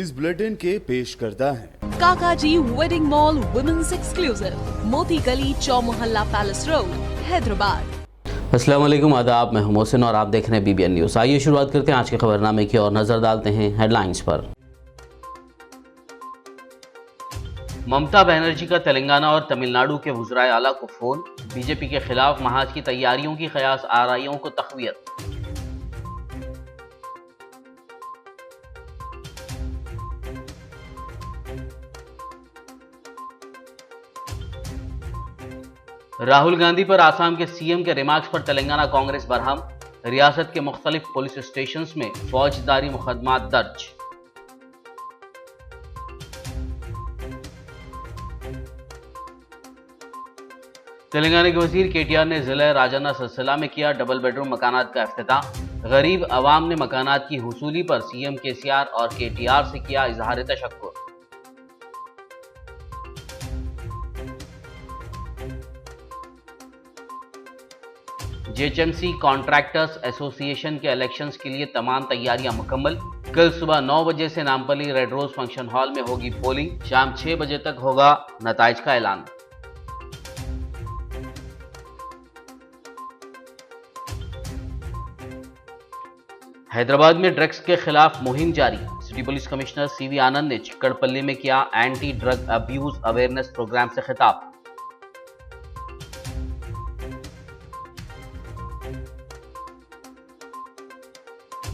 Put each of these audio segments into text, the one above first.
News bulletin के पेश करता है काकाजी वेडिंग मॉल वुमेन्स एक्सक्लूसिव, मोती गली, चौमोहल्ला पैलेस रोड, हैदराबाद। अस्सलाम वालेकुम, आदाब। मैं हूं मोहसिन और आप देख रहे हैं BBN न्यूज़। आइए शुरुआत करते हैं आज के खबरनामे की और नजर डालते हैं हेडलाइंस पर। ममता बनर्जी का तेलंगाना और तमिलनाडु के वज़राए आला को फोन, बीजेपी के खिलाफ महाज की तैयारियों की क़यास आराइयों को तक़वियत। राहुल गांधी पर आसाम के सीएम के रिमार्क्स पर तेलंगाना कांग्रेस बरहम, रियासत के मुख्तलिफ पुलिस स्टेशंस में फौजदारी मुकदमात दर्ज। तेलंगाना के वजीर KTR ने जिला राजन्ना सिलसिला में किया डबल बेडरूम मकानात का इफ्तिताह। गरीब अवाम ने मकानात की हुसूली पर CM KCR और KTR से किया इजहार तशक्कुर। JHMC कॉन्ट्रैक्टर्स एसोसिएशन के इलेक्शंस के लिए तमाम तैयारियां मुकम्मल। कल सुबह 9 बजे से Nampally red rose function hall में होगी पोलिंग। शाम 6 बजे तक होगा नताइज का ऐलान। हैदराबाद में ड्रग्स के खिलाफ मुहिम जारी। City police commissioner CV Anand ने चिक्कड़पल्ली में किया anti drug abuse awareness programme से खिताब।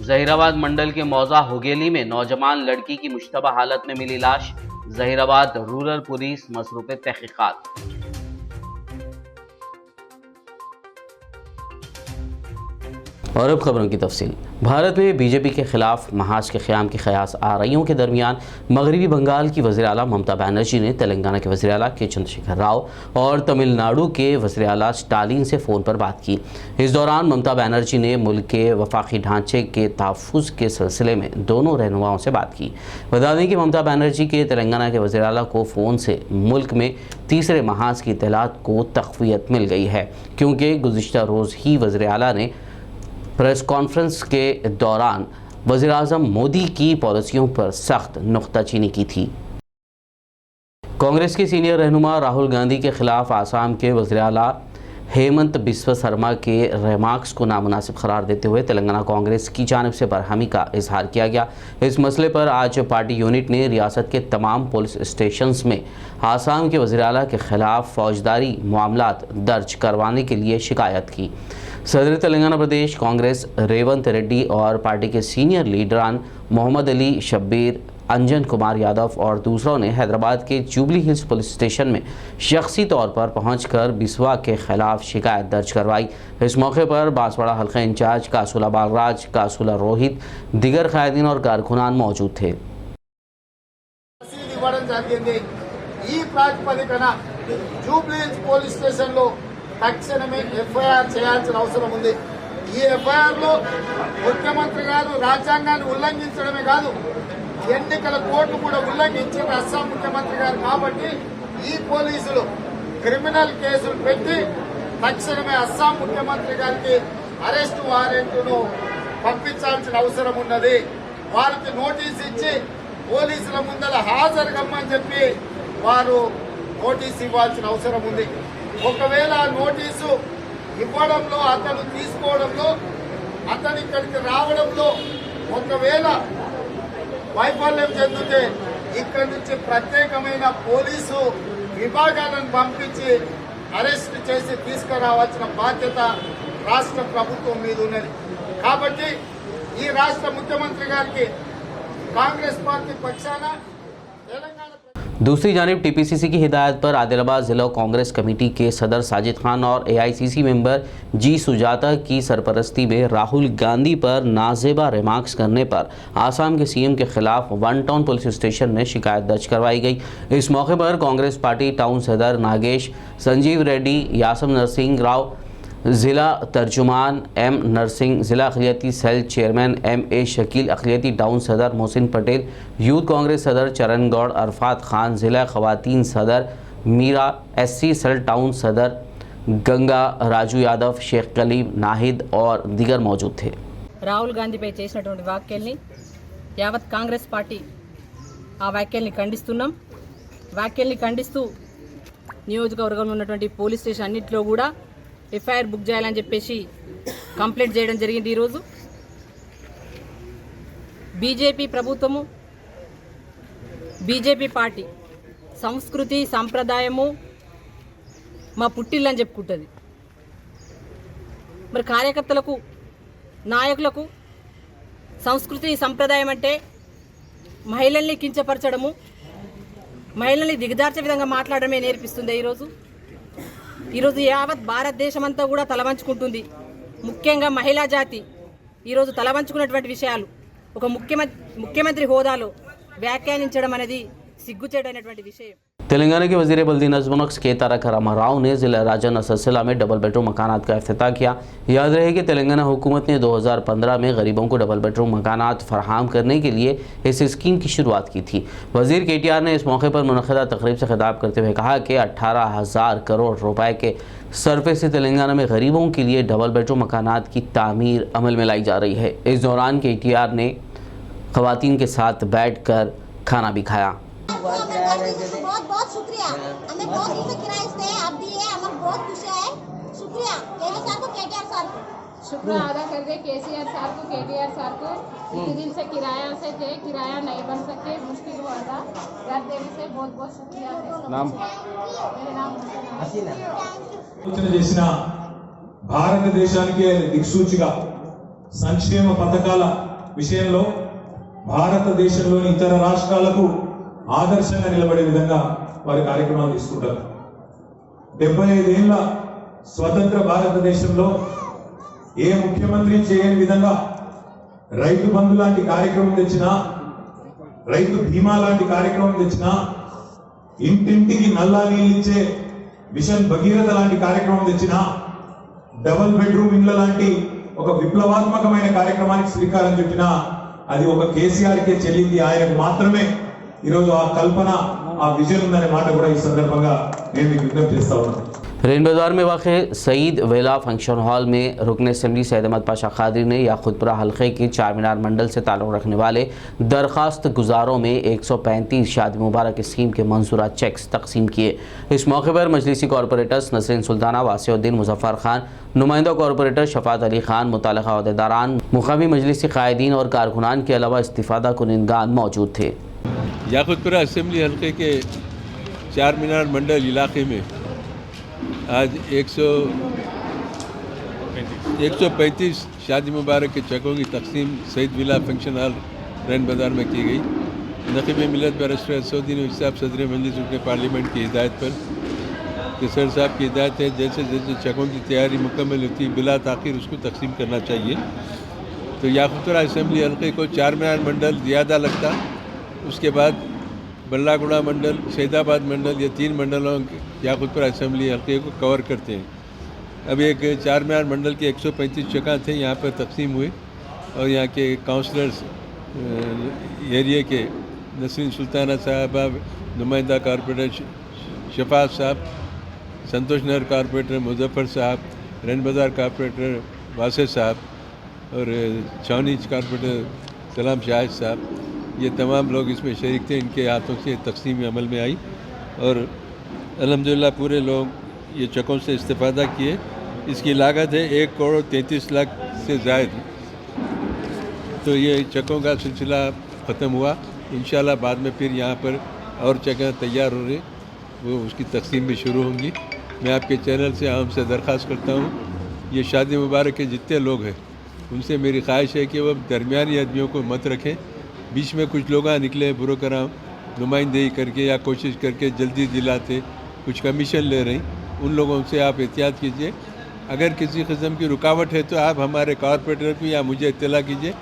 जहीराबाद मंडल के मौजा हुगेली में नौजवान लड़की की मुश्तबा हालत में मिली लाश। जहीराबाद रूरल पुलिस मसरूफ तहकीकात। और अब खबरों की तफसील। भारत में बीजेपी के खिलाफ महाज के क़याम की क़यास आराइयों के दरमियान मगरबी बंगाल की वज़ीर आला ममता बनर्जी ने तेलंगाना के वज़ीर आला के चंद्रशेखर राव और तमिलनाडु के वज़ीर आला स्टालिन से फ़ोन पर बात की। इस दौरान ममता बनर्जी ने मुल्क के वफाकी ढांचे के तहफ़्फ़ुज़ के सिलसिले में दोनों रहनुमाओं से बात की। बता दें कि ममता बनर्जी के तेलंगाना के वज़ीर आला को फ़ोन से मुल्क में तीसरे महाज की इत्तलात को तक़वियत मिल गई है, क्योंकि गुज़िश्ता रोज़ ही वज़ीर आला ने प्रेस कॉन्फ्रेंस के दौरान वज़ीर आज़म मोदी की पॉलिसियों पर सख्त नुक्ताचीनी की थी। कांग्रेस के सीनियर रहनुमा राहुल गांधी के खिलाफ आसाम के वज़ीर आला हेमंत बिस्वा शर्मा के रिमार्क्स को नामुनासिब करार देते हुए तेलंगाना कांग्रेस की जानिब से बरहमी का इजहार किया गया। इस मसले पर आज पार्टी यूनिट ने रियासत के तमाम पुलिस स्टेशंस में आसाम के वज़ीर आला के खिलाफ फौजदारी मामलात दर्ज करवाने के लिए शिकायत की। सदर तेलंगाना प्रदेश कांग्रेस रेवंत रेड्डी और पार्टी के सीनियर लीडरान मोहम्मद अली शब्बीर, अंजन कुमार यादव और दूसरों ने हैदराबाद के जुबली हिल्स पुलिस स्टेशन में शख्सी तौर पर पहुंचकर बिस्वा के खिलाफ शिकायत दर्ज करवाई। इस मौके पर बांसवाड़ा हल्का इंचार्ज कासूला बालराज, कासूला रोहित, दिगर कायदीन और कारकुनान मौजूद थे। తక్షణమే FIR చేయాల్సిన అవసరం ఉంది. ఈ FIR లో ముఖ్యమంత్రి గారు రాజ్యాంగాన్ని ఉల్లంఘించడమే కాదు, ఎన్నికల కోడ్ కూడా ఉల్లంఘించిన అస్సాం ముఖ్యమంత్రి గారు. కాబట్టి ఈ పోలీసులు క్రిమినల్ కేసులు పెట్టి తక్షణమే అస్సాం ముఖ్యమంత్రి గారికి అరెస్ట్ వారెంట్ను పంపించాల్సిన అవసరం ఉన్నది. వారికి నోటీస్ ఇచ్చి పోలీసుల ముందర హాజరుగమ్మని చెప్పి వారు నోటీస్ ఇవ్వాల్సిన అవసరం ఉంది. ఒకవేళ నోటీసు ఇవ్వడంలో, అతను తీసుకోవడంలో, అతను ఇక్కడికి రావడంలో ఒకవేళ వైఫల్యం చెందితే ఇక్కడి నుంచి ప్రత్యేకమైన పోలీసు విభాగాలను పంపించి అరెస్ట్ చేసి తీసుకురావాల్సిన బాధ్యత రాష్ట్ర ప్రభుత్వం మీద ఉన్నది. కాబట్టి ఈ రాష్ట్ర ముఖ్యమంత్రి గారికి కాంగ్రెస్ పార్టీ పక్షాన తెలంగాణ। दूसरी जानिब TPCC की हिदायत पर आदिलाबाद ज़िला कांग्रेस कमेटी के सदर साजिद खान और AICC मेंबर G सुजाता की सरपरस्ती में राहुल गांधी पर नाजेबा रिमार्क्स करने पर आसाम के CM के खिलाफ वन टाउन पुलिस स्टेशन में शिकायत दर्ज करवाई गई। इस मौके पर कांग्रेस पार्टी टाउन सदर नागेश, संजीव रेड्डी, यासम नरसिंह राव, ज़िला तर्जुमान M नरसिंह, ज़िला अक़लियती सेल चेयरमैन MA शकील, अक़लियती टाउन सदर मोहसिन पटेल, यूथ कांग्रेस सदर चरण गौड़, अरफात खान, ज़िला ख़वातीन सदर मीरा, SC सेल टाउन सदर गंगा, राजू यादव, शेख कलीम, नाहिद और दीगर मौजूद थे। రాహుల్ గాంధీపై చేసినటువంటి వ్యాఖ్యల్ని యావత్ కాంగ్రెస్ పార్టీ ఆ వ్యాఖ్యల్ని ఖండిస్తున్నాం. వ్యాఖ్యల్ని ఖండిస్తూ నియోజకవర్గంలో ఉన్నటువంటి పోలీస్ స్టేషన్ అన్నింటిలో కూడా ఎఫ్ఐఆర్ బుక్ చేయాలని చెప్పేసి కంప్లైంట్ చేయడం జరిగింది. ఈరోజు బీజేపీ ప్రభుత్వము, బీజేపీ పార్టీ సంస్కృతి సంప్రదాయము మా పుట్టిల్లని చెప్పుకుంటుంది. మరి కార్యకర్తలకు, నాయకులకు సంస్కృతి సంప్రదాయం అంటే మహిళల్ని కించపరచడము, మహిళల్ని దిగజార్చే విధంగా మాట్లాడడమే నేర్పిస్తుంది. ఈరోజు యావత్ భారతదేశం అంతా కూడా తలవంచుకుంటుంది. ముఖ్యంగా మహిళా జాతి ఈరోజు తలవంచుకున్నటువంటి విషయాలు ఒక ముఖ్యమంత్రి హోదాలో వ్యాఖ్యానించడం అనేది సిగ్గుచేటైనటువంటి విషయం. तेलंगाना के वज़ीर बल्दी नज़्म के तारक रामाराव ने ज़िला राजा नसरसिला में डबल बेडरूम मकानात का इफ्तिताह किया। याद रहे कि तेलंगाना हुकूमत ने 2015 में गरीबों को डबल बेडरूम मकानात फराहम करने के लिए इस स्कीम की शुरुआत की थी। वज़ीर KTR ने इस मौके पर मुनक़िदा तकरीब से खिताब करते हुए कहा कि 18,000 करोड़ रुपए के सरफे से तेलंगाना में गरीबों के लिए डबल बेडरूम मकानात की तामीर अमल में लाई जा रही है। इस दौरान KTR ने ख़वातीन के साथ बैठ कर खाना भी खाया। बहुत बहुत शुक्रिया, हमें बहुत दिन से किराया इसते हैं, आप दिए, हमें बहुत खुशी है। शुक्रिया KTR साहब को, KTR साहब को शुक्रिया अदा कर दे KCR साहब को, KTR साहब को। इतने दिन से किराया से थे, किराया नहीं बन सके, मुश्किल हुआ था, घर देने से बहुत बहुत शुक्रिया। नाम मेरे नाम ఆలోచన చేసిన భారతదేశానికి దిక్సూచిగా సంక్షేమ పథకాల విషయంలో భారతదేశంలోని ఇతర రాష్ట్రాలకు ఆదర్శంగా నిలబడే విధంగా వారి కార్యక్రమాలు తీసుకుంటారు. 75 ఏళ్ల స్వతంత్ర భారతదేశంలో ఏ ముఖ్యమంత్రి చేయని విధంగా రైతు బంధు లాంటి కార్యక్రమం తెచ్చినా, రైతు బీమా లాంటి కార్యక్రమం తెచ్చినా, ఇంటింటికి నల్లా నీళ్ళిచ్చే మిషన్ భగీరథ లాంటి కార్యక్రమం తెచ్చినా, డబుల్ బెడ్రూమ్ ఇండ్ల లాంటి ఒక విప్లవాత్మకమైన కార్యక్రమానికి శ్రీకారం చుట్టినా అది ఒక కేసీఆర్కే చెల్లింది. ఆయనకు మాత్రమే ఈరోజు ఆ కల్పన, ఆ విజన్ ఉందనే మాట కూడా ఈ సందర్భంగా నేను మీకు విజ్ఞప్తి చేస్తా ఉన్నాను. रेन बाजार में वाक़ सईद वेला फंक्शन हॉल में रुकन असम्बली सैयद अहमद पाशा खादरी ने याकूतपुरा हल्के के चार मीनार मंडल से ताल्लुक़ रखने वाले दरख्वास्त गुजारों में 135 शादी मुबारक स्कीम के मंजूरा चेक्स तकसीम किए। इस मौके पर मजलिसी कॉरपोरेटर्स नसरीन सुल्ताना, वासिउद्दीन, मुजफ्फर खान, नुमाइंदा कॉरपोरेटर शफात अली खान, मुतल्लिक़ा अहदेदारान, मुक़ामी मजलिसी क़ायदीन और कारकुनान के अलावा इस्तिफ़ादा कुनिंदगान मौजूद थे। याकूतपुरा असम्बली हल्के के चार मीनार मंडल इलाके में आज 135 शादी मुबारक के चेकों की तकसीम सईद विला फंक्शन हॉल रैन बाज़ार में की गई। नक़ीब मिलत बैरिस्टर असदुद्दीन साहब सदर मजलिस रुकन पार्लियामेंट की हिदायत पर कि सर साहब की हिदायत है जैसे जैसे चेकों की तैयारी मुकम्मल होती है बिला ताख़ीर उसको तकसीम करना चाहिए। तो याकूतपुरा असम्बली हल्के को चार मीनार मंडल ज़्यादा लगता, उसके बाद बल्लागुड़ा मंडल, सैदाबाद मंडल, ये 3 मंडलों याकूतपुरा असम्बली हल्के को कवर करते हैं। अब एक चार मीनार मंडल के 135 जगह थे यहाँ पर तकसीम हुए और यहाँ के काउंसलर्स एरिए के नसरीन सुल्ताना साहबा, नुमाइंदा कॉरपोरेटर शफात साहब, संतोष नगर कॉरपोरेटर मुजफ्फर साहब, रैन बाज़ार कॉरपोरेटर वासे साहब और छावनीज कॉरपोरेटर सलाम शाहिद साहब, ये तमाम लोग इसमें शरीक थे। इनके हाथों से तकसीम अमल में आई और अल्हम्दुलिल्लाह पूरे लोग ये चकों से इस्तेफादा किए। इसकी लागत है 1,33,00,000 से ज़ायद। तो ये चकों का सिलसिला ख़त्म हुआ। इंशाल्लाह बाद में फिर यहाँ पर और जगह तैयार हो रही, वो उसकी तकसीम भी शुरू होंगी। मैं आपके चैनल से आम से दरख्वास्त करता हूँ, ये शादी मुबारक के जितने लोग हैं उनसे मेरी ख्वाहिश है कि वो दरमियानी आदमियों को मत रखें। बीच में कुछ लोग निकले बुरोकराम नुमाइंदगी करके या कोशिश करके जल्दी दिलाते, कुछ कमीशन ले रही, उन लोगों से आप एहतियात कीजिए। अगर किसी किस्म की रुकावट है तो आप हमारे कॉरपोरेटर को या मुझे इत्तला कीजिए।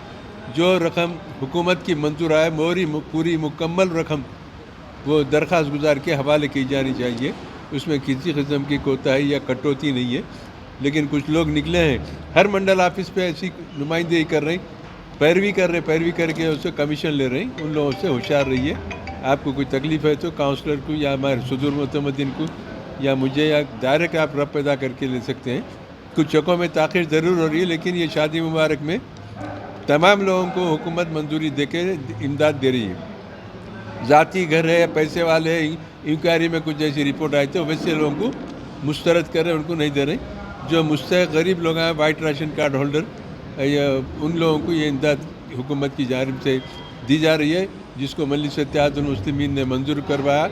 जो रकम हुकूमत की मंजूर आए पूरी मुकम्मल रकम वो दरख्वास्त गुजार के हवाले की जानी चाहिए, उसमें किसी किस्म की कोताही या कटौती नहीं है। लेकिन कुछ लोग निकले हैं हर मंडल ऑफिस पे ऐसी नुमाइंदगी कर रही, पैरवी करके उससे कमीशन ले रही, उन लोगों से होशियार रहिए। आपको कोई तकलीफ़ है तो काउंसलर को या हमारे सुदूर मुतमद्दिन को या मुझे या डायरेक्ट आप रब पैदा करके ले सकते हैं। कुछ चकों में ताख़ीर ज़रूर हो रही है, लेकिन ये शादी मुबारक में तमाम लोगों को हुकूमत मंजूरी दे के इमदाद दे रही है। ज़ाती घर है, पैसे वाले हैं, इंक्वायरी में कुछ जैसी रिपोर्ट आई तो वैसे लोगों को मुस्तरद कर रहे हैं, उनको नहीं दे रहे। जो मुस्तहिक़ गरीब लोग हैं, वाइट राशन कार्ड होल्डर, उन लोगों को ये इमदाद हुकूमत की जानिब से दी जा रही है, जिसको मजलिस इत्तेहादुल मुस्लिमीन ने मंजूर करवाया।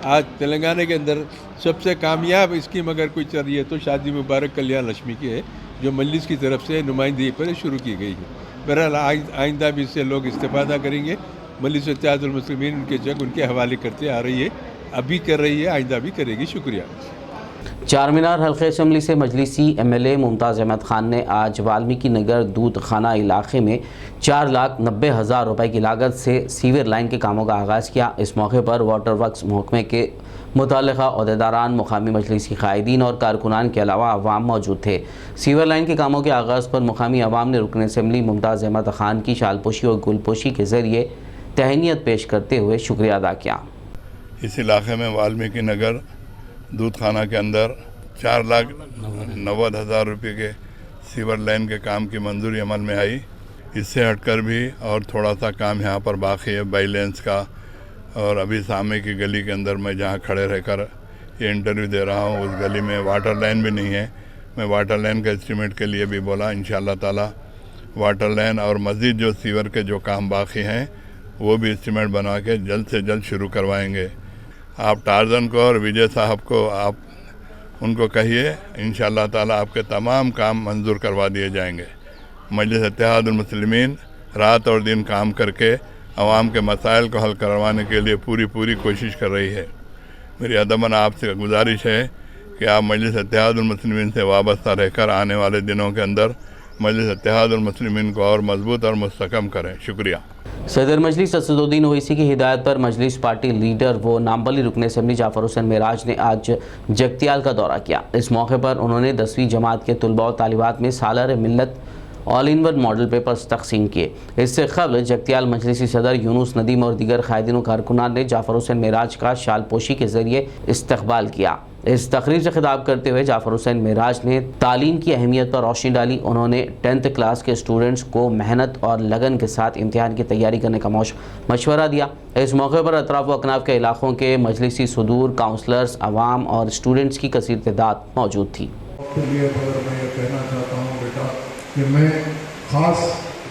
आज तेलंगाना के अंदर सबसे कामयाब स्कीम अगर कोई चल रही है तो शादी मुबारक कल्याण लक्ष्मी की है, जो मजलिस की तरफ से नुमाइंदगी पर शुरू की गई है। बहरहाल आइंदा भी इससे लोग इस्तेफादा करेंगे। मजलिस इत्तेहादुल मुस्लिमीन उनके जग उनके हवाले करते आ रही है, अभी कर रही है, आइंदा भी करेगी। शुक्रिया। चारमीनार हल्के असम्बली से मजलिसी MLA मुमताज़ अहमद खान ने आज वाल्मीकि नगर दूध खाना इलाके में 4,90,000 रुपये की लागत से सीवर लाइन के कामों का आगाज़ किया। इस मौके पर वाटर वर्क्स महकमे के मुतल्लिक़ा अहदेदारान, मुकामी मजलिसी कायदीन और कारकुनान के अलावा अवाम मौजूद थे। सीवर लाइन के कामों के आगाज़ पर मुकामी अवाम ने रुकन असम्बली मुमताज़ अहमद खान की शालपोशी और गुलपोशी के ज़रिए तहनीत पेश करते हुए शुक्रिया अदा किया। इस इलाके में वाल्मीकि नगर दूध खाना के अंदर 4,90,000 रुपये के सीवर लाइन के काम की मंजूरी अमल में आई। इससे हटकर भी और थोड़ा सा काम यहाँ पर बाकी है बाईलेंस का, और अभी सामने की गली के अंदर मैं जहाँ खड़े रहकर ये इंटरव्यू दे रहा हूँ, उस गली में वाटर लाइन भी नहीं है। मैं वाटर लाइन का एस्टीमेट के लिए भी बोला, इंशाअल्लाह ताला वाटर लाइन और मज़ीद जो सीवर के जो काम बाकी हैं वो भी एस्टीमेट बना के जल्द से जल्द शुरू करवाएंगे। आप टार्जन को और विजय साहब को आप उनको कहिए, इंशाअल्लाह ताला आपके तमाम काम मंजूर करवा दिए जाएंगे। मजलिस इत्तेहादुल मुस्लिमीन रात और दिन काम करके आवाम के मसाइल को हल करवाने के लिए पूरी कोशिश कर रही है। मेरी अदमन आपसे गुजारिश है कि आप मजलिस इत्तेहादुल मुस्लिमीन से वाबस्ता रहकर आने वाले दिनों के अंदर मजलिस इत्तेहादुल मुस्लिमीन को और मजबूत और मुस्तकम करें। शुक्रिया। सदर मजलिस असदुद्दीन ओवैसी की हिदायत पर मजलिस पार्टी लीडर व नाम्बली रुकन असम्बली जाफर हुसैन मेराज ने आज जगतियाल का दौरा किया। इस मौके पर उन्होंने 10वीं जमात के तुलबा और तालिबात में सालार मिल्लत all in one model papers तकसीम किए। इससे कबल जगतियाल मजलिसी सदर यूनुस नदीम और दीगर कायदीन और कारकुनान ने जाफर हुसैन मेराज का शालपोशी के जरिए इस्तकबाल किया। इस तकरीर से खिताब करते हुए जाफर हुसैन मेराज ने तालीम की अहमियत पर रोशनी डाली। उन्होंने 10th क्लास के स्टूडेंट्स को मेहनत और लगन के साथ इम्तिहान की तैयारी करने का मशवरा दिया। इस मौके पर अतराफ व अकनाफ के इलाकों के मजलिसी सदूर, काउंसलर्स, अवाम और स्टूडेंट्स की कसीर तादाद मौजूद थी। कि मैं ख़ास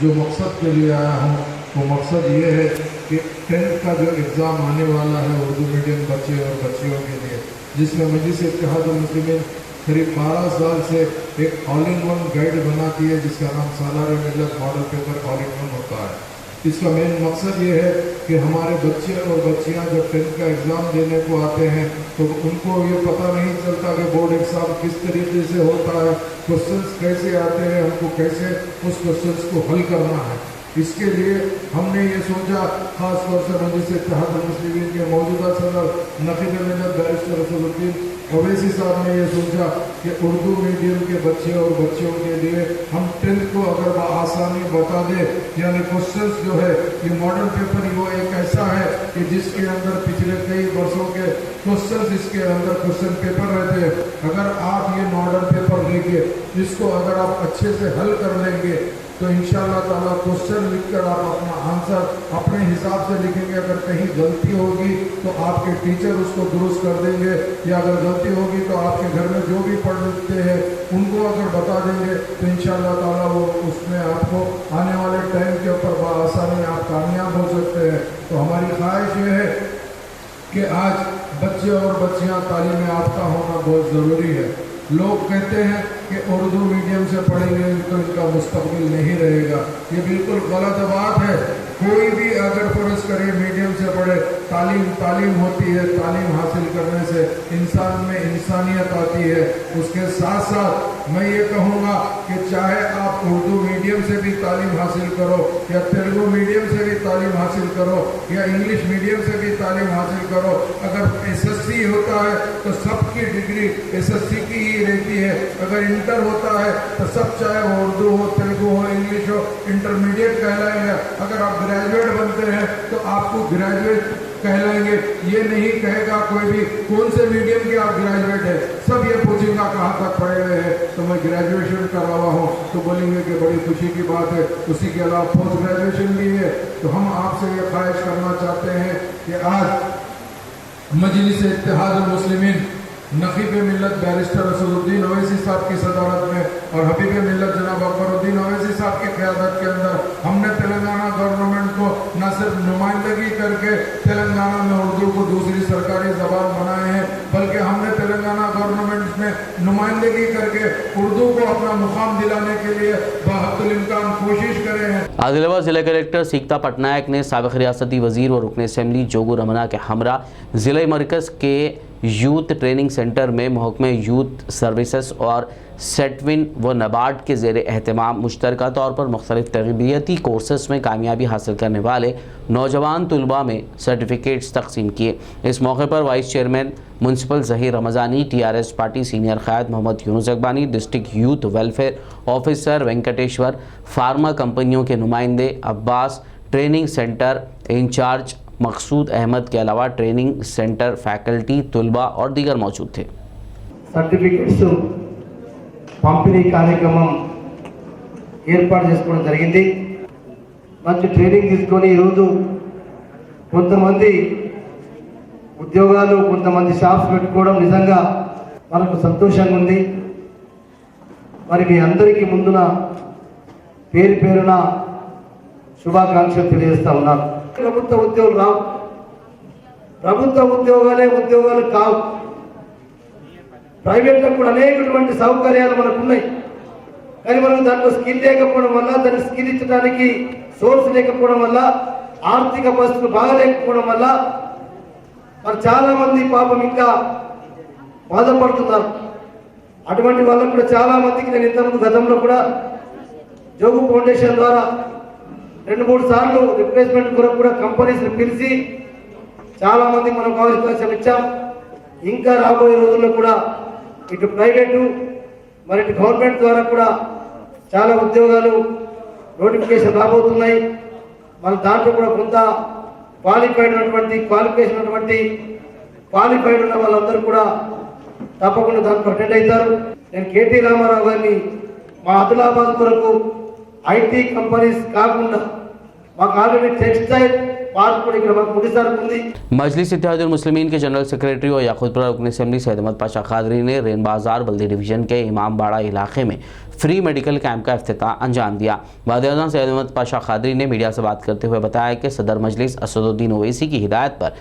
जो मकसद के लिए आया हूँ वो मकसद ये है कि 10th का जो एग्ज़ाम आने वाला है उर्दू मीडियम बच्चे और बच्चियों के लिए, जिसमें मजलिस इत्तेहादुल मुस्लिमीन करीब 12 साल से एक ऑल इन वन गाइड बनाती है जिसका नाम सालार मिल्लत model paper all in one होता है। इसका मेन मकसद ये है कि हमारे बच्चे और बच्चियां जब 10th का एग्ज़ाम देने को आते हैं तो उनको ये पता नहीं चलता कि बोर्ड एग्ज़ाम किस तरीके से होता है, क्वेश्चंस कैसे आते हैं, हमको कैसे उस क्वेश्चंस को हल करना है। इसके लिए हमने ये सोचा, ख़ास तौर से मजलिस इत्तेहादुल मुस्लिमीन के मौजूदा सदर नक़ीब मिल्लत बैरिस्टर असदुद्दीन ओवैसी साहब ने ये सोचा कि उर्दू मीडियम के बच्चे और बच्चियों के लिए हम 10th को अगर आसानी बता दें, यानी क्वेश्चंस जो है ये मॉडल पेपर वो एक ऐसा है कि जिसके अंदर पिछले कई वर्षों के क्वेश्चंस इसके अंदर क्वेश्चन पेपर रहते हैं। अगर आप ये मॉडल पेपर लेके इसको अगर आप अच्छे से हल कर लेंगे तो इंशाअल्लाह ताला क्वेश्चन लिखकर आप अपना आंसर अपने हिसाब से लिखेंगे। अगर कहीं गलती होगी तो आपके टीचर उसको दुरुस्त कर देंगे, या अगर गलती होगी तो आपके घर में जो भी पढ़ते हैं उनको अगर बता देंगे तो इंशाअल्लाह ताला वो उसमें आपको आने वाले टाइम के ऊपर बआसानी आप कामयाब हो सकते हैं। तो हमारी ख्वाहिश ये है कि आज बच्चे और बच्चियाँ तालीम याफ्ता होना बहुत ज़रूरी है। लोग कहते हैं कि उर्दू मीडियम से पढ़ेंगे तो इनका मुस्तकबिल नहीं रहेगा, ये बिल्कुल गलत बात है। कोई भी अगर फर्ज करे मीडियम से पढ़े, तालीम होती है, तालीम हासिल करने से इंसान में इंसानियत आती है। उसके साथ साथ मैं ये कहूँगा कि चाहे आप उर्दू मीडियम से भी तालीम हासिल करो या तेलुगु मीडियम से भी तालीम हासिल करो या इंग्लिश मीडियम से भी तालीम हासिल करो, अगर SSC होता है तो सबकी डिग्री SSC की ही रहती है। अगर इंटर होता है तो सब, चाहे वो उर्दू हो, तेलुगु हो, इंग्लिश हो, इंटरमीडिएट कहलाएगा। अगर आप ग्रेजुएट बनते हैं तो आपको ग्रेजुएट कहलाएंगे। ये नहीं कहेगा कोई भी कौन से मीडियम के आप ग्रेजुएट है, सब ये पूछेगा कहाँ तक पढ़े हुए हैं, तो मैं ग्रेजुएशन कर रहा हूँ, तो बोलेंगे कि बड़ी खुशी की बात है। उसी के अलावा पोस्ट ग्रेजुएशन भी है। तो हम आपसे ये ख्वाहिश करना चाहते हैं कि आज मजलिस इत्तेहादुल मुस्लिमीन नकीब मिल्लत बैरिस्टर असदुद्दीन ओवैसी साहब की सदारत में और हबीब मिल्लत जनाब अकबरुद्दीन ओवैसी साहब की क़यादत के अंदर हमने तेलंगाना गवर्नमेंट को न सिर्फ नुमाइंदगी करके तेलंगाना में उर्दू को दूसरी सरकारी ज़बान बनाए हैं, बल्कि हमने तेलंगाना गवर्नमेंट में नुमाइंदगी करके उर्दू को अपना मुकाम दिलाने के लिए बहद्दुल इम्कान कोशिश करे हैं। आदिलाबाद जिला कलेक्टर सीकता पटनायक ने साबिक़ रियासती वजीर और रुकन असम्बली जोगू रमना के हमरा ज़िला मरकज़ के यूथ ट्रेनिंग सेंटर में महकमे यूथ सर्विसेज और सेटविन व नबार्ड के ज़ेर एहतमाम मुश्तरका तौर पर मुख्तलिफ तरबियती कोर्सेस में कामयाबी हासिल करने वाले नौजवान तलबा में सर्टिफिकेट्स तकसीम किए। इस मौके पर vice chairman municipal Zaheer Ramzani, TRS party senior क़याद Mohammed Yunus Akbani, district youth welfare officer Venkateshwar, pharma कंपनियों के नुमाइंदे Abbas, training centre incharge Maqsood Ahmed के अलावा ट्रेनिंग सेंटर फैकल्टी, तलबा और दीगर मौजूद थे। सर्टिफिकेट्स పంపిణీ కార్యక్రమం ఏర్పాటు చేసుకోవడం జరిగింది। మంచి ట్రైనింగ్ తీసుకొని ఈరోజు కొంతమంది ఉద్యోగాలు, కొంతమంది షాప్స్ పెట్టుకోవడం నిజంగా మనకు సంతోషంగా ఉంది। మరి మీ అందరికీ ముందున పేరు పేరున శుభాకాంక్షలు తెలియజేస్తా ఉన్నాను। ప్రభుత్వ ఉద్యోగాలు రావు, ప్రభుత్వ ఉద్యోగాలే ఉద్యోగాలు కావు। ప్రైవేట్లో కూడా అనేకటువంటి సౌకర్యాలు మనకు ఉన్నాయి, కానీ మనం దాంట్లో స్కిల్ లేకపోవడం వల్ల, దాన్ని స్కిల్ ఇచ్చడానికి సోర్స్ లేకపోవడం వల్ల, ఆర్థిక పరిస్థితులు బాగలేకపోవడం వల్ల మరి చాలా మంది పాపం ఇంకా బాధపడుతున్నారు। అటువంటి వాళ్ళకు కూడా చాలా మందికి నేను ఇంతకుముందు గతంలో కూడా జోగు ఫౌండేషన్ ద్వారా 2-3 సార్లు రిప్లేస్మెంట్ కొరకు కూడా కంపెనీస్ని పిలిచి చాలా మందికి మనం అవకాశం ఇచ్చాం। ఇంకా రాబోయే రోజుల్లో కూడా ఇటు ప్రైవేటు మరి ఇటు గవర్నమెంట్ ద్వారా కూడా చాలా ఉద్యోగాలు నోటిఫికేషన్ రాబోతున్నాయి। మన దాంట్లో కూడా కొంత క్వాలిఫైడ్ ఉన్న వాళ్ళందరూ కూడా తప్పకుండా దాంట్లో అటెండ్ అవుతారు। నేను కేటీ రామారావు గారిని మా ఆదిలాబాద్ కొరకు IT కంపెనీస్ కాకుండా మాకు ఆల్రెడీ టెక్స్టైల్ मजलिस इत्तेहादुल मुस्लिमीन के जनरल सेक्रेटरी और याकूतपुरा रुकन असम्बली सैयद अहमद पाशा कादरी ने रेन बाजार बल्दी डिवीज़न के इमाम बाड़ा इलाके में फ्री मेडिकल कैंप का इफ्तिताह अंजाम दिया। वाद-ए-आज़म सैयद अहमद पाशा कादरी ने मीडिया से बात करते हुए बताया कि सदर मजलिस असदुद्दीन ओवैसी की हिदायत पर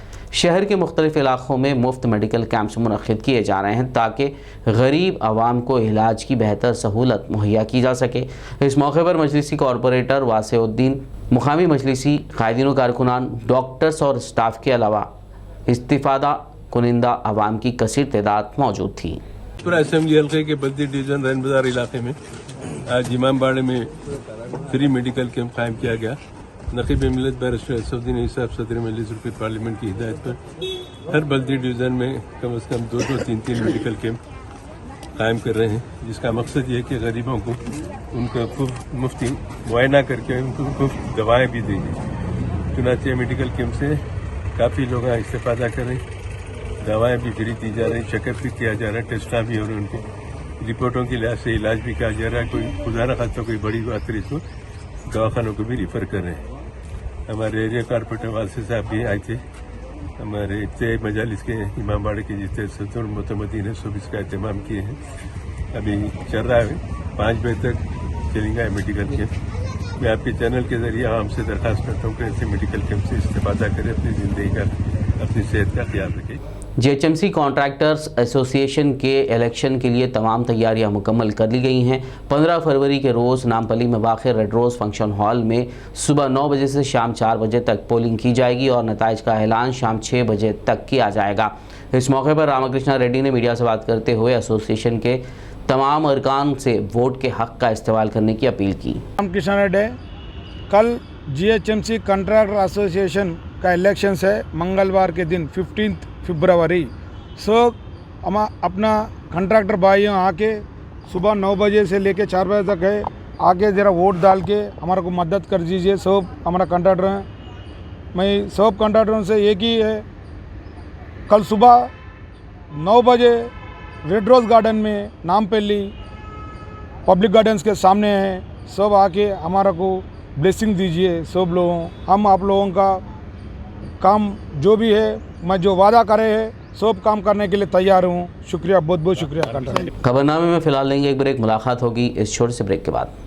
शहर के मुख्तलिफ इलाकों में मुफ्त मेडिकल कैंप्स मुनक़्क़िद किए जा रहे हैं ताकि गरीब आवाम को इलाज की बेहतर सहूलत मुहैया की जा सके। इस मौके पर मजलिसी कॉरपोरेटर वासिउद्दीन, मुकामी मजलिसी कायदीन कारकुनान, डॉक्टर्स और स्टाफ के अलावा इस्तिफादा कुनिंदा आवाम की कसीर तादाद मौजूद थी। पूरा असेंबली हल्के के बल्दी डिवीजन रैन बाजार इलाके में आज इमामबाड़े में फ्री मेडिकल कैंप कायम किया गया। नकीब मिल्लत बैरिस्टर असदुद्दीन साहब सदर मजलिस रुकन पार्लियामेंट की हिदायत पर हर बल्दी डिवीज़न में कम से कम 2-2, 3-3 मेडिकल कैंप कायम कर रहे हैं, जिसका मकसद ये है कि गरीबों को उनका मुफ्ती मुआयना करके उनको मुफ्त दवाएँ भी देंगे। चुनाचे मेडिकल कैंप से काफ़ी लोग इस्तेफादा कर रहे हैं, दवाएँ भी फ्री दी जा रही, चेकअप भी किया जा रहा है, टेस्टा भी हो रहे हैं, उनके रिपोर्टों के लिहाज से इलाज भी किया जा रहा है। कोई खुदा न खास्ता कोई बड़ी बात रही तो दवाखानों को भी रिफ़र कर रहे हैं। हमारे एरिया कारपोरेटर वासी साहब भी आए थे। हमारे इब्तिदाई मजालिस के इमामबाड़े के जितने सदर मुतमदीन है सब इसका एहतमाम किए हैं। अभी चल रहा है, 5 बजे तक चलेंगे मेडिकल कैंप। मैं आपके चैनल के जरिए हमसे दरख्वास्त करता हूँ कि ऐसे मेडिकल कैंप से इस्तेफादा करें, अपनी ज़िंदगी का, अपनी सेहत का ख्याल रखें। JHMC कॉन्ट्रैक्टर्स एसोसिएशन के इलेक्शन के लिए तमाम तैयारियां मुकम्मल कर ली गई हैं। 15 फरवरी के रोज़ नामपल्ली में वाक़ रेड रोज़ फंक्शन हॉल में सुबह 9 बजे से शाम 4 बजे तक पोलिंग की जाएगी और नताइज का ऐलान शाम 6 बजे तक किया जाएगा। इस मौके पर रामाकृष्णा रेड्डी ने मीडिया से बात करते हुए एसोसिएशन के तमाम अरकान से वोट के हक़ का इस्तेमाल करने की अपील की। रामकृष्णा रेड्डी, कल GHMC कॉन्ट्रैक्टर एसोसिएशन का इलेक्शन है मंगलवार के दिन 15 फरवरी। सो हम अपना कॉन्ट्रैक्टर भाइयों आके सुबह 9 बजे से लेके 4 बजे तक है, आके ज़रा वोट डाल के हमारे को मदद कर दीजिए। सब हमारा कॉन्ट्रैक्टर हैं, मैं सब कॉन्ट्रैक्टरों से एक ही है, कल सुबह 9 बजे रेड रोज़ गार्डन में नामपल्ली पब्लिक गार्डन्स के सामने है, सब आके हमारा को ब्लेसिंग दीजिए सब लोगों। हम आप लोगों का काम जो भी है, मैं जो वादा करे है सब काम करने के लिए तैयार हूँ। शुक्रिया, बहुत बहुत शुक्रिया। खबरनामे में फिलहाल लेंगे एक ब्रेक, मुलाकात होगी इस छोटे से ब्रेक के बाद।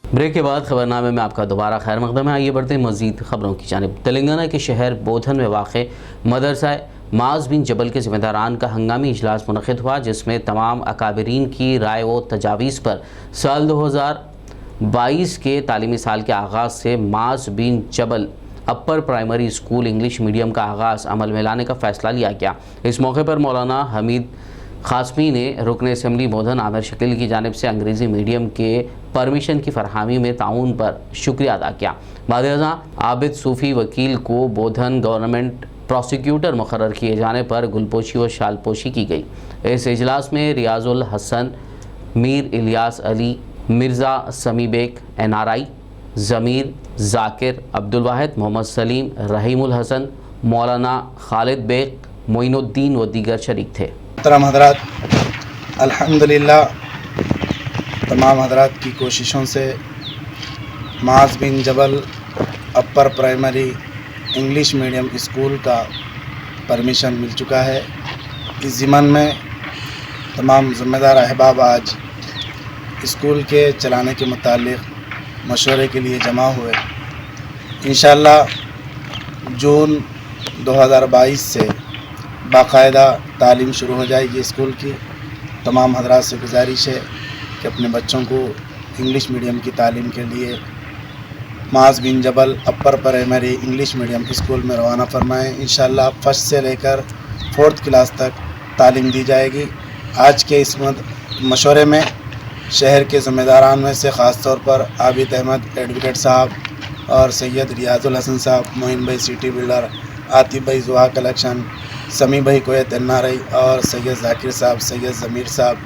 ब्रेक के बाद खबरनामे में आपका दोबारा खैर मकदम है। आइए बढ़ते हैं मज़ीद खबरों की जानिब। तेलंगाना के शहर बोधन में वाक़े मदरसा माज बिन जबल के ज़िम्मेदारान का हंगामी इजलास मुनक़िद हुआ, जिसमें तमाम अकाबरीन की राय व तजावीज़ पर साल 2022 के तालीमी साल के आगाज़ से Maaz bin Jabal upper primary school English medium का आगाज़ अमल में लाने का फ़ैसला लिया गया। इस मौके पर मौलाना हमीद खासमी ने रुकन असम्बली बोधन आमिर शकील की जानिब से अंग्रेज़ी मीडियम के परमिशन की फरहमी में ताउन पर शुक्रिया अदा किया। बाद आबिद सूफ़ी वकील को बोधन गवर्नमेंट प्रोसिक्यूटर मुकर्रर किए जाने पर गुलपोशी व शालपोशी की गई। इस इजलास में रियाजुल हसन, मीर इलियास अली, मिर्ज़ा समी बेग NRI, ज़मीर जाकिर, अब्दुल वाहिद, मोहम्मद सलीम, रहीमुल हसन, मौलाना खालिद बेग, मोइनुद्दीन व दीगर शरीक थे। मोहतरम हज़रात, अल्हम्दुलिल्लाह तमाम हज़रात की कोशिशों से Maaz bin Jabal upper primary English medium school का परमिशन मिल चुका है। इस ज़िमन में तमाम ज़िम्मेदार अहबाब आज स्कूल के चलाने के मुताल्लिक़ मशवरे के लिए जमा हुए। इंशाअल्लाह जून 2022 से बाकायदा तालीम शुरू हो जाएगी स्कूल की। तमाम हज़रात से गुजारिश है कि अपने बच्चों को इंग्लिश मीडियम की तालीम के लिए Maaz bin Jabal upper primary English medium school में रवाना फरमाएँ। इंशाअल्लाह फर्स्ट से लेकर 4th क्लास तक तालीम दी जाएगी। आज के इस मशवरे में शहर के ज़िम्मेदारान में से ख़ास तौर पर आबिद अहमद एडवोकेट साहब और सैयद रियाजुल हसन साहब, मोइन भाई सिटी बिल्डर, आतिफ भाई जुआ कलेक्शन, समी भाई कोयत NRI और सैयद जाकिर साहब, सैयद ज़मीर साहब,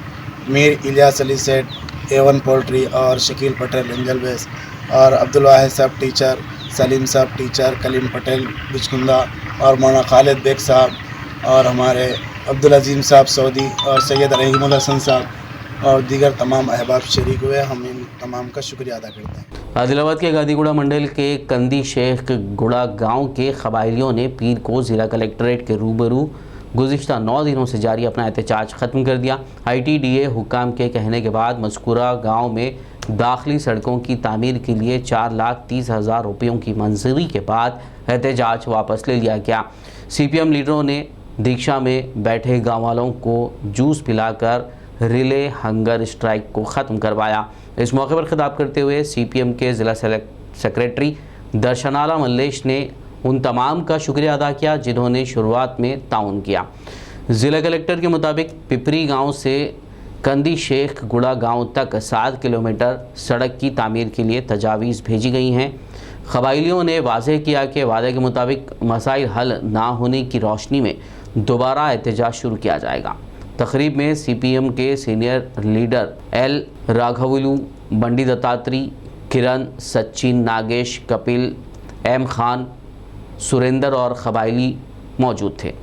मीर इलियास अली सेठ, A1 पोल्ट्री और शकील पटेल एंजल बेस और अब्दुल वाहिद साहब टीचर, सलीम साहब टीचर, कलीम पटेल बिचकुंदा और मौलाना खालिद बेग साहब और हमारे अब्दुल अजीम साहब सऊदी और सैयद रहीमुल हसन साहब और दीगर तमाम अहबाब शरीक हुए। हम इन तमाम का शुक्रिया अदा करते हैं। आदिलाबाद के गादीगुड़ा मंडल के कंदी शेख गुड़ा गांव के कबायलियों ने पीर को ज़िला कलेक्ट्रेट के रूबरू गुज़िश्ता 9 दिनों से जारी अपना एहतजाज ख़त्म कर दिया। ITDA हुक्काम के कहने के बाद मज़कूरा गांव में दाखिली सड़कों की तामीर के लिए 4,30,000 रुपयों की मंजूरी के बाद एहतजाज वापस ले लिया गया। CPM लीडरों ने दीक्षा में बैठे गाँव वालों को जूस पिलाकर रिले हंगर स्ट्राइक को ख़त्म करवाया। इस मौके पर खिताब करते हुए CPM के ज़िला सेक्रेटरी दर्शनाला मल्लेश ने उन तमाम का शुक्रिया अदा किया जिन्होंने शुरुआत में ताउन किया। ज़िला कलेक्टर के मुताबिक पिपरी गांव से कंदी शेख गुड़ा गांव तक 7 किलोमीटर सड़क की तामीर के लिए तजावीज़ भेजी गई हैं। कबायलियों ने वाज़ेह किया कि वादे के मुताबिक मसाइल हल ना होने की रोशनी में दोबारा एहतजाज शुरू किया जाएगा। तकरीब में CPM के सीनियर लीडर L राघवलू, बंडी दत्तात्री, किरण, सचिन, नागेश, कपिल, M खान, सुरेंद्र और कबायली मौजूद थे।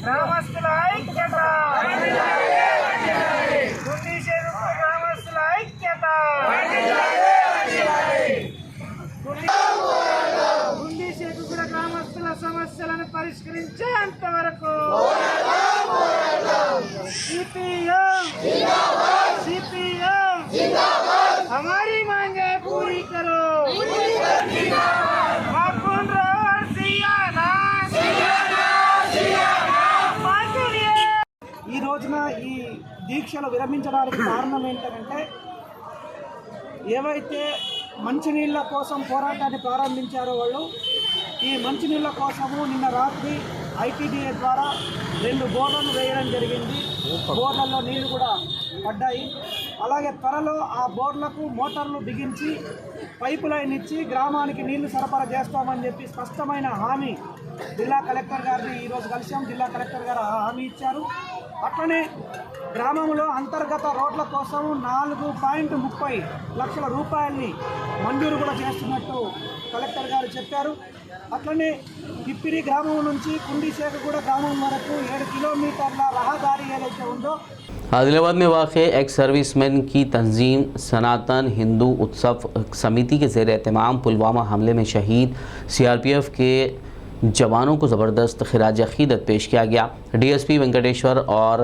గ్రామస్తుల ఐక్యత सीपीएम सीपीएम हमारी मांगे पूरी करो ఈ రోజున ఈ దీక్షలు విరమించడానికి కారణం ఏంటంటే ఏవైతే మంచినీళ్ళ కోసం పోరాటాన్ని ప్రారంభించారో వాళ్ళు ఈ మంచినీళ్ళ కోసము నిన్న రాత్రి ఐటీడీఏ ద్వారా 2 బోర్లను వేయడం జరిగింది. బోర్లలో నీళ్లు కూడా పడ్డాయి. అలాగే త్వరలో ఆ బోర్లకు మోటార్లు బిగించి పైపు లైన్ ఇచ్చి గ్రామానికి నీళ్లు సరఫరా చేస్తామని చెప్పి స్పష్టమైన హామీ జిల్లా కలెక్టర్ గారిని ఈరోజు కలిసాం. జిల్లా కలెక్టర్ గారు హామీ ఇచ్చారు. అట్లనే గ్రామంలో అంతర్గత రోడ్ల కోసం 4.30 లక్షల రూపాయల్ని మంజూరు కూడా చేస్తున్నట్టు కలెక్టర్ గారు చెప్పారు. అట్లనే పిప్పిరి గ్రామం నుంచి కుండిశేఖగూడ గ్రామం వరకు 7 కిలోमीटర్ల రహదారి ఏదైతే ఉందో आदिलाबाद में वाक़ एक्स सर्विसमैन की तंजीम सनातन हिंदू उत्सव समिति के ज़ेर एहतमाम पुलवामा हमले में शहीद CRPF के जवानों को ज़बरदस्त खिराज अक़ीदत पेश किया गया। DSP वेंकटेश्वर और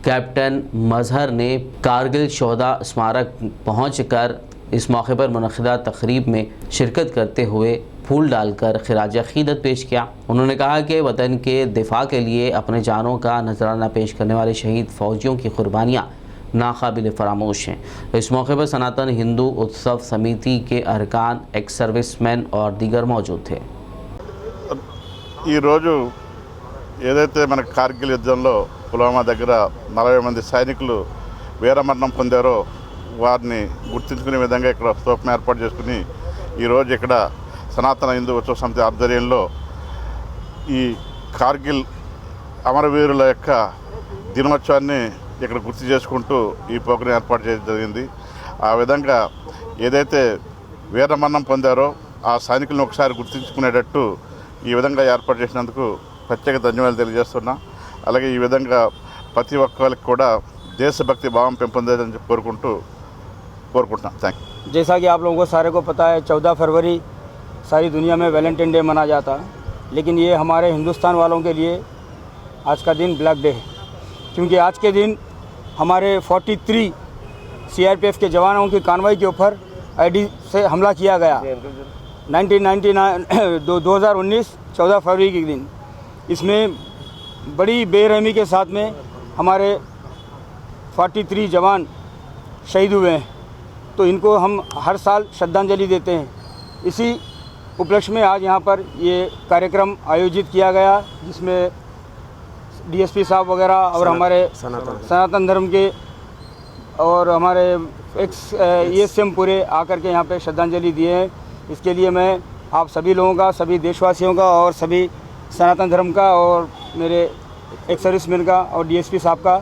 कैप्टन मजहर ने कारगिल शोहदा स्मारक पहुंचकर इस मौके पर मुनक़िदा तक़रीब में शिरकत करते हुए फूल डालकर खिराज अक़ीदत पेश किया। उन्होंने कहा कि वतन के दिफा के लिए अपने जानों का नजराना पेश करने वाले शहीद फ़ौजियों की कुर्बानियाँ नाकाबिल फरामोश हैं। इस मौके पर सनातन हिंदू उत्सव समिति के अरकान, एक्स सर्विसमैन और दीगर मौजूद थे। ఈరోజు ఏదైతే మన కార్గిల్ యుద్ధంలో పుల్వామా దగ్గర 40 మంది సైనికులు వీరమరణం పొందారో వారిని గుర్తించుకునే విధంగా ఇక్కడ స్తూపం ఏర్పాటు చేసుకుని ఈరోజు ఇక్కడ సనాతన హిందూ ఉత్సవ సమితి ఆధ్వర్యంలో ఈ కార్గిల్ అమరవీరుల యొక్క దినోత్సవాన్ని ఇక్కడ గుర్తు చేసుకుంటూ ఈ ప్రోగ్రాం ఏర్పాటు చేయడం జరిగింది. ఆ విధంగా ఏదైతే వీరమరణం పొందారో ఆ సైనికులను ఒకసారి గుర్తించుకునేటట్టు ఈ విధంగా ఏర్పాటు చేసినందుకు ప్రత్యేక ధన్యవాదాలు తెలియజేస్తున్నా. అలాగే ఈ విధంగా ప్రతి ఒక్కరికి కూడా దేశభక్తి భావం పెంపొందేదని కోరుకుంటున్నాం. Thank you. जैसा कि आप लोगों को सारे को पता है 14 फरवरी सारी दुनिया में वैलेंटाइन डे मनाया जाता है, लेकिन ये हमारे हिंदुस्तान वालों के लिए आज का दिन ब्लैक डे है, क्योंकि आज के दिन हमारे 43 CRPF के जवानों की कार्रवाई के ऊपर ID से हमला किया गया 2019 14 फरवरी के दिन। इसमें बड़ी बेरहमी के साथ में हमारे 43 जवान शहीद हुए हैं, तो इनको हम हर साल श्रद्धांजलि देते हैं। इसी उपलक्ष्य में आज यहाँ पर ये कार्यक्रम आयोजित किया गया, जिसमें DSP साहब वगैरह और हमारे सनातन धर्म के और हमारे एक्स ESM पूरे आकर के यहाँ पे श्रद्धांजलि दिए हैं। इसके लिए मैं आप सभी लोगों का, सभी देशवासियों का और सभी सनातन धर्म का और मेरे एक्स सर्विसमैन का और DSP साहब का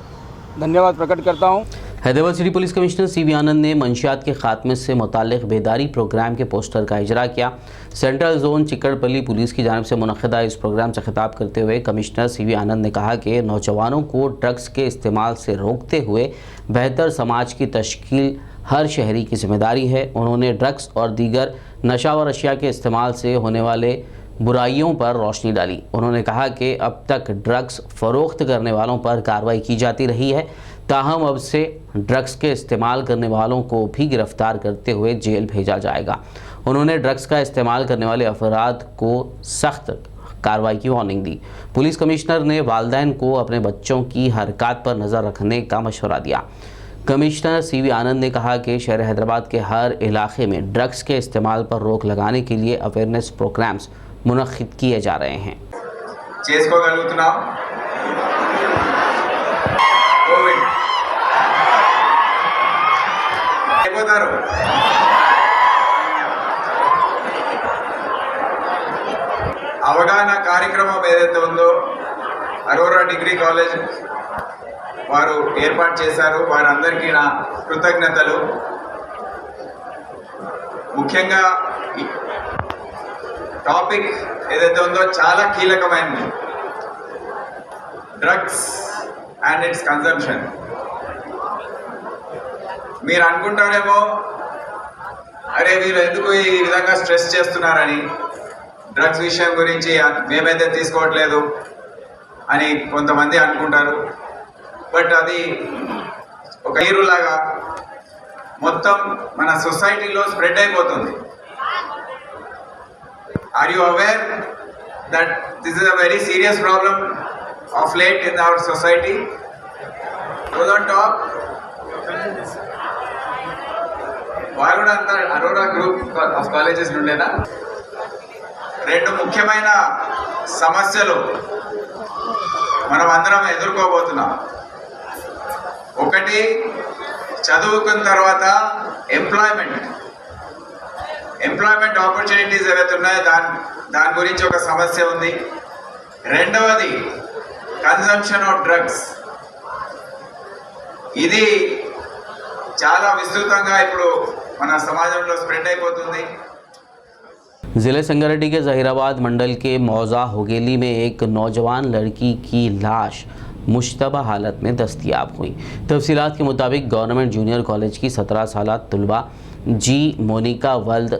धन्यवाद प्रकट करता हूँ। Hyderabad city police commissioner CV Anand ने मंशियात के खात्मे से मुताल्लिक बेदारी प्रोग्राम के पोस्टर का इजरा किया। सेंट्रल जोन चिकड़पल्ली पुलिस की जानिब से मुनक़िदा इस प्रोग्राम से खिताब करते हुए कमिश्नर CV आनंद ने कहा कि नौजवानों को ड्रग्स के इस्तेमाल से रोकते हुए बेहतर समाज की तश्कील हर शहरी की जिम्मेदारी है। उन्होंने ड्रग्स और दीगर नशावर अशिया के इस्तेमाल से होने वाले बुराइयों पर रोशनी डाली। उन्होंने कहा कि अब तक ड्रग्स फ़रोख्त करने वालों पर कार्रवाई की जाती रही है, ताहम अब से ड्रग्स के इस्तेमाल करने वालों को भी गिरफ्तार करते हुए जेल भेजा जाएगा। उन्होंने ड्रग्स का इस्तेमाल करने वाले अफराद को सख्त कार्रवाई की वार्निंग दी। पुलिस कमिश्नर ने वालिदैन को अपने बच्चों की हरकत पर नज़र रखने का मशवरा दिया। कमिश्नर CV आनंद ने कहा कि शहर हैदराबाद के हर इलाके में ड्रग्स के इस्तेमाल पर रोक लगाने के लिए अवेयरनेस प्रोग्राम्स मुनक्किद किए जा रहे हैं। అవగాహన కార్యక్రమం ఏదైతే ఉందో అరోరా డిగ్రీ కాలేజ్ వారు ఏర్పాటు చేశారు. వారందరికీ నా కృతజ్ఞతలు. ముఖ్యంగా టాపిక్ ఏదైతే ఉందో చాలా కీలకమైనది, డ్రగ్స్ అండ్ ఇట్స్ కన్సంప్షన్. మీరు అనుకుంటారేమో, అరే వీళ్ళు ఎందుకు ఈ విధంగా స్ట్రెస్ చేస్తున్నారని, డ్రగ్స్ విషయం గురించి మేమైతే తీసుకోవట్లేదు అని కొంతమంది అనుకుంటారు. బట్ అది ఒక నీరులాగా మొత్తం మన సొసైటీలో స్ప్రెడ్ అయిపోతుంది. Are you aware that this is a very serious problem of late in our society? On top వాళ్ళు కూడా అంతా అరోరా గ్రూప్ ఆఫ్ కాలేజెస్ నుండేనా? రెండు ముఖ్యమైన సమస్యలు మనం అందరం ఎదుర్కోబోతున్నాం. ఒకటి, చదువుకున్న తర్వాత ఎంప్లాయ్మెంట్ ఆపర్చునిటీస్ ఏవైతే ఉన్నాయో దాని గురించి ఒక సమస్య ఉంది. రెండవది కన్సంప్షన్ ఆఫ్ డ్రగ్స్. ఇది చాలా విస్తృతంగా ఇప్పుడు మన సమాజంలో స్ప్రెడ్ అయిపోతుంది. ज़िले संगारेड्डी के जहीराबाद मंडल के मौजा होगेली में एक नौजवान लड़की की लाश मुश्तबा हालत में दस्तयाब हुई। तफसीलात के मुताबिक गवर्नमेंट जूनियर कॉलेज की 17 साल तलबा जी मोनिका वल्द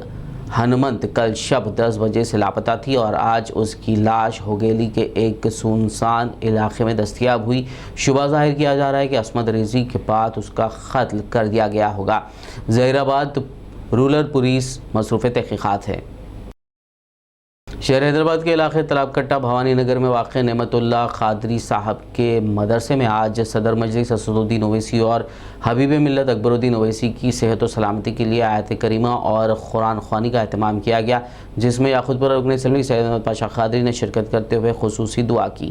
हनुमंत कल शब 10 बजे से लापता थी और आज उसकी लाश होगेली के एक सुनसान इलाके में दस्तयाब हुई। शुबा जाहिर किया जा रहा है कि असमत रेजी के बाद उसका कत्ल कर दिया गया होगा। जहीराबाद रूरल पुलिस मसरूफ़ तहक़ीक़ात है। शहर हैदराबाद के इलाके तलाबकट्टा भवानी नगर में वाक़ नेमतुल्ला क़ादरी साहब के मदरसे में आज सदर मजलिस असदुद्दीन ओवैसी और हबीब मिल्लत अकबरुद्दीन ओवैसी की सेहत व सलामती के लिए आयत करीमा और कुरान ख़वानी का एहतमाम किया गया, जिसमें याक़ूतपुरा रुकन असम्बली सैयद अहमद पाशा क़ादरी ने शिरकत करते हुए खुसूसी दुआ की।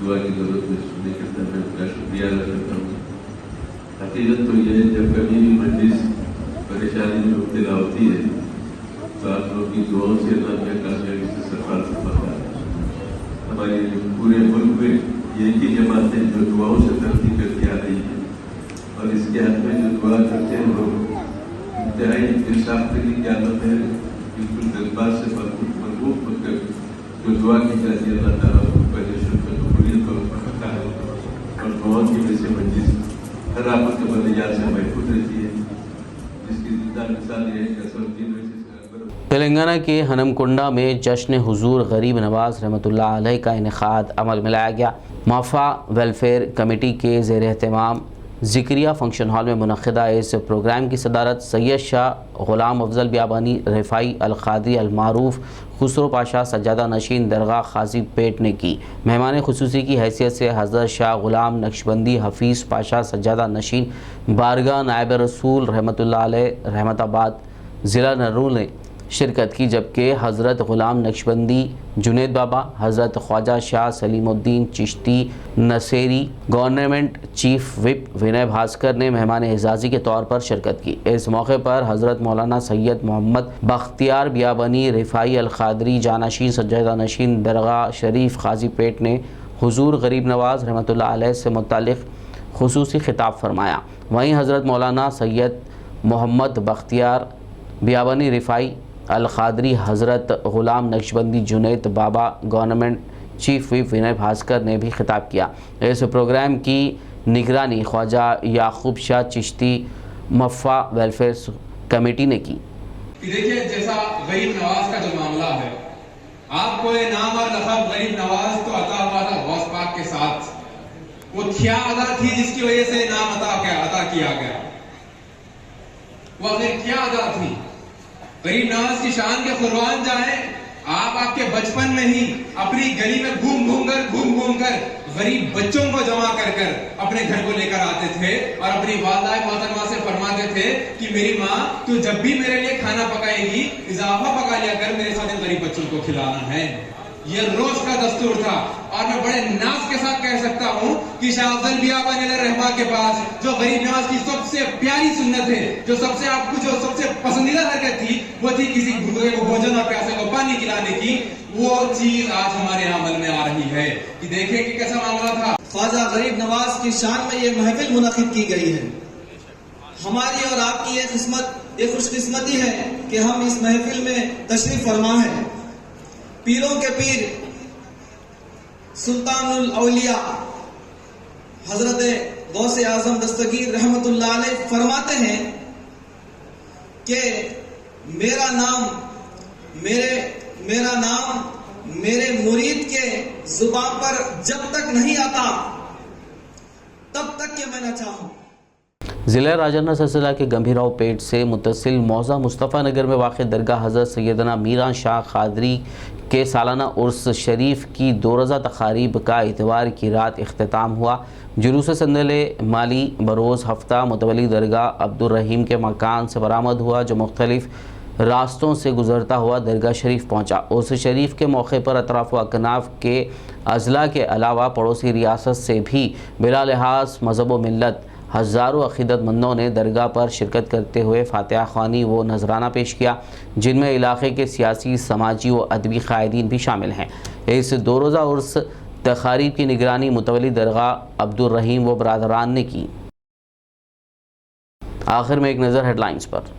दुआ की जरूरत महसूस करता है, मैं शुक्रिया अदा करता हूँ। हकीकत तो यह है, जब कभी भी मजलिस परेशानी में मुब्तला होती है तो आप लोग की दुआओं से अल्लाह के कामयाबी से सरफराज होता है। हमारे पूरे मुल्क में ये की जमातें जो दुआओं से तरक्की करती आ रही है और इसके हाथ में जो दुआ करते हैं लोग इंतहाई इंसाफ की आदत है, बिल्कुल जज्बात से मजबूत होकर जो दुआ की जाती है अल्लाह ताला और बहुत की वजह से मस्जिद हर आपस के बदलियात से महफूज रहती है, जिसकी जिंदा मिसाल ये है कि तेलंगाना के हनमकुंडा में जश्न हुजूर गरीब नवाज रहमतुल्लाह अलैह का इनेकाद अमल में लाया गया। माफा वेलफेयर कमेटी के ज़ेर एहतमाम ज़िक्रिया फंक्शन हॉल में मुनक़िदा इस प्रोग्राम की सदारत सैयद शाह ग़ुलाम अफजल बियाबानी रिफ़ाई अल-क़ादरी अल-मारूफ़ खुसरो पाशा सज्जादा नशीन दरगाह खाजी पेट ने की। मेहमान खुसूसी की हैसियत से हज़रत शाह ग़ुलाम नक्शबंदी हफीज़ पाशा सज्जादा नशीन बारगाह नायब रसूल रहमतुल्लाह अलैह रहमताबाद ज़िला नरूल ने शिरकत की, जबकि हज़रत ग़ुलाम Naqshbandi Juned Baba, Hazrat Khwaja Shah Salimuddin Chishti Naseri, government chief whip Vinay Bhaskar ने मेहमान एजाज़ी के तौर पर शिरकत की। इस मौके पर हज़रत मौलाना सैयद मोहम्मद बख्तियार बियाबानी रिफ़ाई अल-क़ादरी जानशीन सज्जादा नशीन दरगाह शरीफ खाजी पेट ने हुजूर गरीब नवाज रहमतुल्लाह अलैह से मुतालिक खुसूसी खिताब फरमाया। वहीं हज़रत मौलाना सैयद मोहम्मद बख्तियार बियाबानी रिफ़ाई अल-क़ादरी, हज़रत ग़ुलाम नक्शबंदी जुनेद बाबा, government chief whip Vinay Bhaskar ने भी खिताब किया। इस प्रोग्राम की निगरानी ख्वाजा याकूब शाह चिश्ती मफ़ा वेलफेयर कमेटी ने की। देखिए, जैसा गरीब नवाज का जो मामला है, आपको ये नाम और लक़ब गरीब नवाज तो अता हुआ था गौस पाक के साथ। वो क्या अदा थी जिसकी वजह से नाम अता किया गया? वो आखिर क्या अदा थी? गरीब नवाज की शान के कुर्बान जाए, आप आपके बचपन में ही अपनी गली में घूम घूम कर गरीब बच्चों को जमा कर अपने घर को लेकर आते थे और अपनी वालिदा मोहतरमा से फरमाते थे कि मेरी माँ, तू जब भी मेरे लिए खाना पकाएगी इजाफा पका लिया कर, मेरे साथ इन गरीब बच्चों को खिलाना है। ये रोज का दस्तूर था। और मैं बड़े नाज के साथ कह सकता हूँ कि शाह अफजल बियाबान रहमान के पास जो गरीब नवाज की सबसे प्यारी सुन्नत है, जो सबसे आपको जो सबसे पसंदीदा हरकत थी, वो थी किसी भूखे को भोजन और प्यासे को पानी खिलाने की। वो चीज आज हमारे यहाँ अमल में आ रही है कि देखें कि कैसा मामला था। ख्वाजा गरीब नवाज की शान में ये महफिल मुनक़िद की गई है। हमारी और आपकी ये खुशकिस्मती है कि हम इस महफिल में तशरीफ फरमा है। पीरों के पीर सुल्तानुल औलिया हजरत गौसे आजम दस्तगीर रहमतुल्लाह अलैह फरमाते हैं कि मेरा नाम मेरे मुरीद के जुबान पर जब तक नहीं आता तब तक कि मैं न चाहूं। ज़िला राजन्ना सिलसिला के गंभीराव पेट से मुत्तसिल मौज़ा मुस्तफ़ा नगर में वाक़ दरगाह हज़रत सैयदना मीरा शाह क़ादरी के सालाना उर्स शरीफ की 2 रोज़ा तक़ारीब का इतवार की रात इख्तिताम हुआ। जुलूस संदल माली बरोज़ हफ्ता मुतवली दरगाह अब्दुर्रहीम के मकान से बरामद हुआ, जो मुख्तलिफ रास्तों से गुजरता हुआ दरगाह शरीफ पहुँचा। उर्स शरीफ के मौके पर अतराफ़ व अकनाफ के अज़ला के अलावा पड़ोसी रियासत से भी बिला लिहाज मज़हब व मिल्लत हज़ारों अक़ीदतमंदों ने दरगाह पर शिरकत करते हुए फातिहा ख़्वानी व नजराना पेश किया, जिनमें इलाक़े के सियासी, समाजी व अदबी क़ायदीन भी शामिल हैं। इस 2 रोज़ा उर्स तक़ारीब की निगरानी मुतवली दरगाह अब्दुर्रहीम व बरादरान ने की। आखिर में एक नज़र हेडलाइंस पर।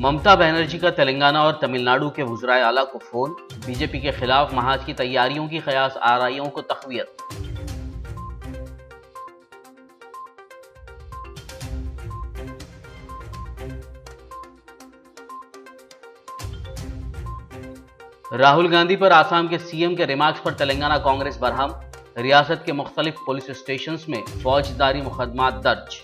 ममता बनर्जी का तेलंगाना और तमिलनाडु के वज़राए आला को फ़ोन, बीजेपी के खिलाफ महाज की तैयारियों की क़यास आराइयों को तक़वियत। राहुल गांधी पर आसाम के सीएम के रिमार्क्स पर तेलंगाना कांग्रेस बरहम, रियासत के मुख्तलिफ पुलिस स्टेशंस में फौजदारी मुकदमात दर्ज।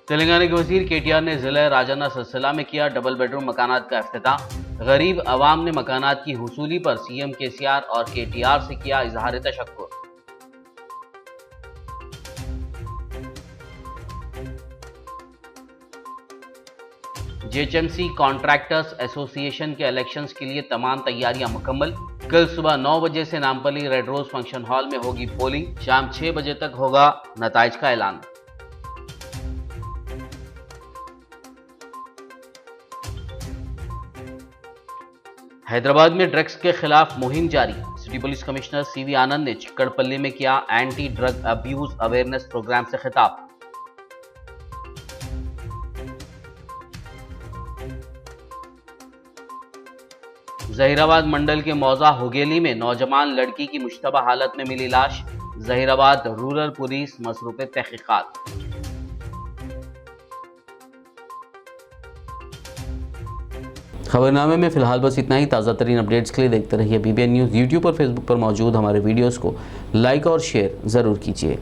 तेलंगाना के वजीर केटीआर ने जिला राजन्ना सिलसिला में किया डबल बेडरूम मकानात का इफ्तिताह। गरीब अवाम ने मकानात की हुसूली पर सीएम केसीआर और केटीआर से किया इजहार तशक्कुर। जेएचएमसी कॉन्ट्रैक्टर्स एसोसिएशन के इलेक्शंस के लिए तमाम तैयारियां मुकम्मल। कल सुबह 9 बजे से Nampally red rose function hall में होगी पोलिंग, शाम 6 बजे तक होगा नताइज का ऐलान। हैदराबाद में ड्रग्स के खिलाफ मुहिम जारी। City police commissioner CV Anand ने चिक्कड़पल्ली में किया anti drug abuse awareness programme से खिताब। जहीराबाद मंडल के मौजा हुगेली में नौजवान लड़की की मुश्तबा हालत में मिली लाश। जहीराबाद रूरल पुलिस मसरूफ तहकीकात। खबरनामे में फिलहाल बस इतना ही। ताज़ा तरीन अपडेट्स के लिए देखते रहिए BBN न्यूज़। यूट्यूब और फेसबुक पर मौजूद हमारे वीडियोस को लाइक और शेयर ज़रूर कीजिए।